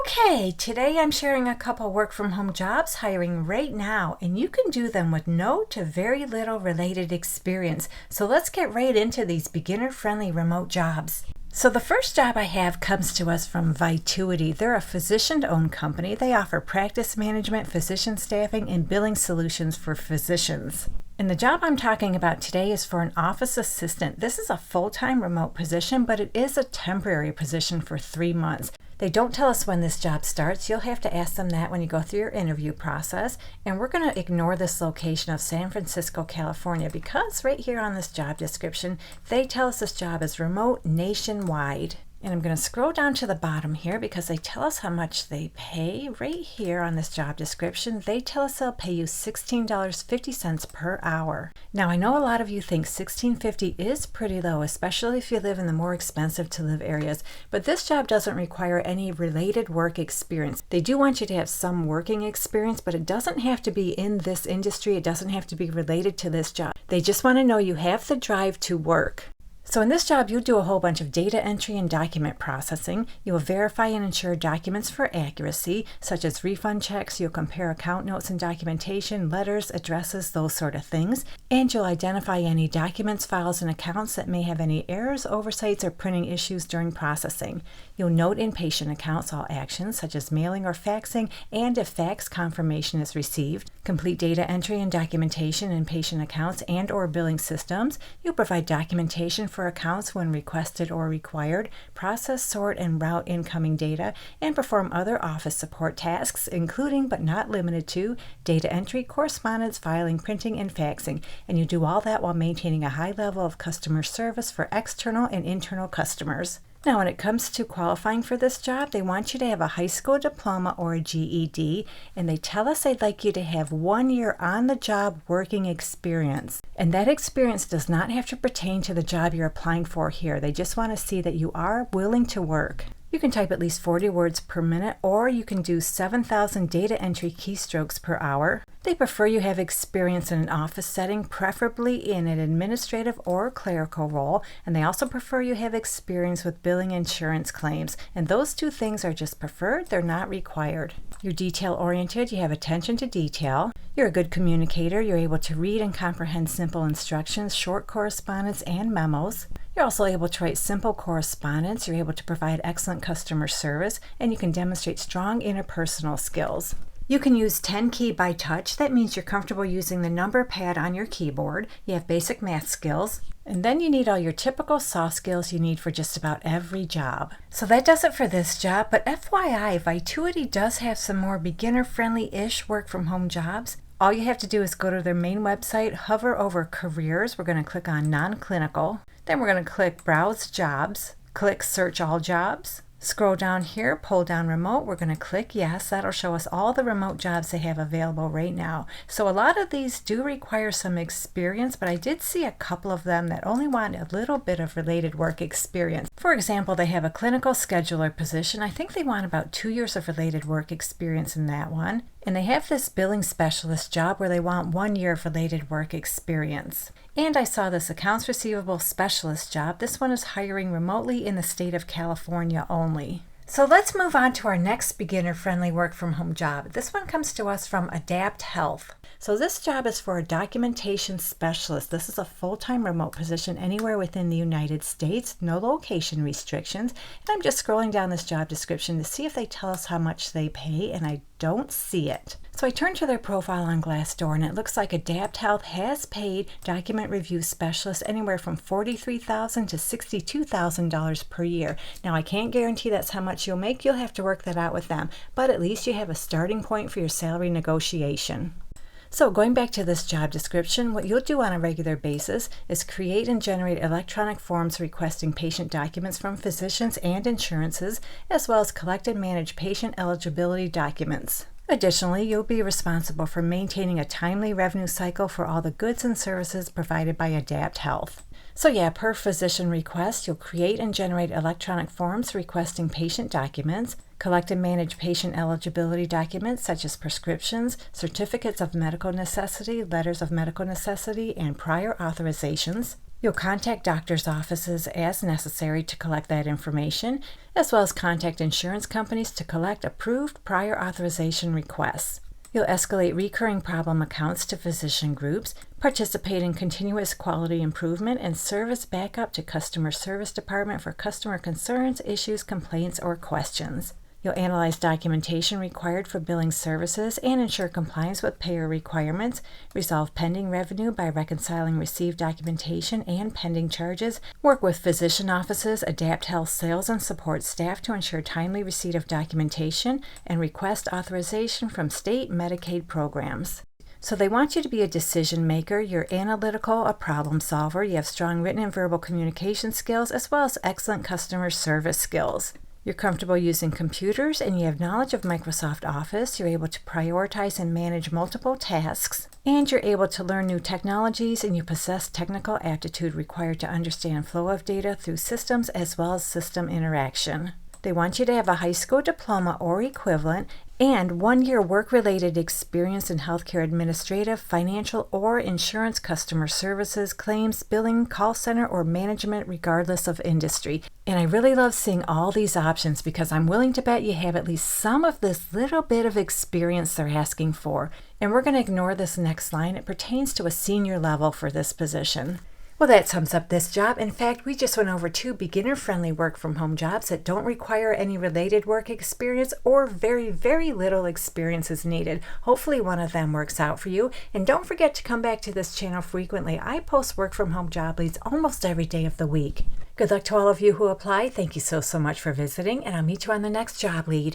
Okay, today I'm sharing a couple work from home jobs hiring right now, and you can do them with no to very little related experience. So let's get right into these beginner-friendly remote jobs. So the first job I have comes to us from Vituity. They're a physician-owned company. They offer practice management, physician staffing, and billing solutions for physicians. And the job I'm talking about today is for an office assistant. This is a full-time remote position, but it is a temporary position for 3 months. They don't tell us when this job starts. You'll have to ask them that when you go through your interview process. And we're going to ignore this location of San Francisco, California, because right here on this job description, they tell us this job is remote nationwide. And I'm going to scroll down to the bottom here because they tell us how much they pay. Right here on this job description, they tell us they'll pay you $16.50 per hour. Now, I know a lot of you think $16.50 is pretty low, especially if you live in the more expensive to live areas, but this job doesn't require any related work experience. They do want you to have some working experience, but it doesn't have to be in this industry. It doesn't have to be related to this job. They just want to know you have the drive to work. So in this job, you'll do a whole bunch of data entry and document processing. You will verify and ensure documents for accuracy, such as refund checks. You'll compare account notes and documentation, letters, addresses, those sort of things. And you'll identify any documents, files, and accounts that may have any errors, oversights, or printing issues during processing. You'll note in patient accounts all actions, such as mailing or faxing, and if fax confirmation is received. Complete data entry and documentation in patient accounts and or billing systems. You'll provide documentation for accounts when requested or required, process, sort, and route incoming data, and perform other office support tasks, including but not limited to data entry, correspondence, filing, printing, and faxing. And you do all that while maintaining a high level of customer service for external and internal customers. Now, when it comes to qualifying for this job, they want you to have a high school diploma or a GED, and they tell us they'd like you to have 1 year on-the-job working experience. And that experience does not have to pertain to the job you're applying for here. They just want to see that you are willing to work. You can type at least 40 words per minute, or you can do 7,000 data entry keystrokes per hour. They prefer you have experience in an office setting, preferably in an administrative or clerical role, and they also prefer you have experience with billing insurance claims. And those two things are just preferred, they're not required. You're detail-oriented, you have attention to detail. You're a good communicator, you're able to read and comprehend simple instructions, short correspondence, and memos. You're also able to write simple correspondence, you're able to provide excellent customer service, and you can demonstrate strong interpersonal skills. You can use 10 key by touch. That means you're comfortable using the number pad on your keyboard. You have basic math skills. And then you need all your typical soft skills you need for just about every job. So that does it for this job, but FYI, Vituity does have some more beginner-friendly-ish work-from-home jobs. All you have to do is go to their main website, hover over Careers. We're going to click on Non-Clinical. Then we're going to click Browse Jobs, click Search All Jobs. Scroll down here, pull down Remote. We're going to click Yes. That'll show us all the remote jobs they have available right now. So a lot of these do require some experience, but I did see a couple of them that only want a little bit of related work experience. For example, they have a clinical scheduler position. I think they want about 2 years of related work experience in that one. And they have this billing specialist job where they want 1 year of related work experience. And I saw this accounts receivable specialist job. This one is hiring remotely in the state of California only. So let's move on to our next beginner-friendly work-from-home job. This one comes to us from Adapt Health. So this job is for a documentation specialist. This is a full-time remote position anywhere within the United States, no location restrictions. And I'm just scrolling down this job description to see if they tell us how much they pay, and I don't see it. So I turned to their profile on Glassdoor, and it looks like Adapt Health has paid document review specialists anywhere from $43,000 to $62,000 per year. Now, I can't guarantee that's how much you'll make. You'll have to work that out with them, but at least you have a starting point for your salary negotiation. So going back to this job description, what you'll do on a regular basis is create and generate electronic forms requesting patient documents from physicians and insurances, as well as collect and manage patient eligibility documents. Additionally, you'll be responsible for maintaining a timely revenue cycle for all the goods and services provided by Adapt Health. So yeah, per physician request, you'll create and generate electronic forms requesting patient documents, collect and manage patient eligibility documents such as prescriptions, certificates of medical necessity, letters of medical necessity, and prior authorizations. You'll contact doctors' offices as necessary to collect that information, as well as contact insurance companies to collect approved prior authorization requests. You'll escalate recurring problem accounts to physician groups, participate in continuous quality improvement, and service backup to customer service department for customer concerns, issues, complaints, or questions. You'll analyze documentation required for billing services and ensure compliance with payer requirements, resolve pending revenue by reconciling received documentation and pending charges, work with physician offices, adapt health sales and support staff to ensure timely receipt of documentation, and request authorization from state Medicaid programs. So they want you to be a decision maker, you're analytical, a problem solver, you have strong written and verbal communication skills, as well as excellent customer service skills. You're comfortable using computers and you have knowledge of Microsoft Office. You're able to prioritize and manage multiple tasks. And you're able to learn new technologies and you possess technical aptitude required to understand flow of data through systems as well as system interaction. They want you to have a high school diploma or equivalent and 1-year work-related experience in healthcare administrative, financial, or insurance customer services, claims, billing, call center, or management regardless of industry. And I really love seeing all these options because I'm willing to bet you have at least some of this little bit of experience they're asking for. And we're going to ignore this next line. It pertains to a senior level for this position. Well, that sums up this job. In fact, we just went over 2 beginner-friendly work-from-home jobs that don't require any related work experience or very, very little experience is needed. Hopefully one of them works out for you. And don't forget to come back to this channel frequently. I post work-from-home job leads almost every day of the week. Good luck to all of you who apply. Thank you so much for visiting, and I'll meet you on the next job lead.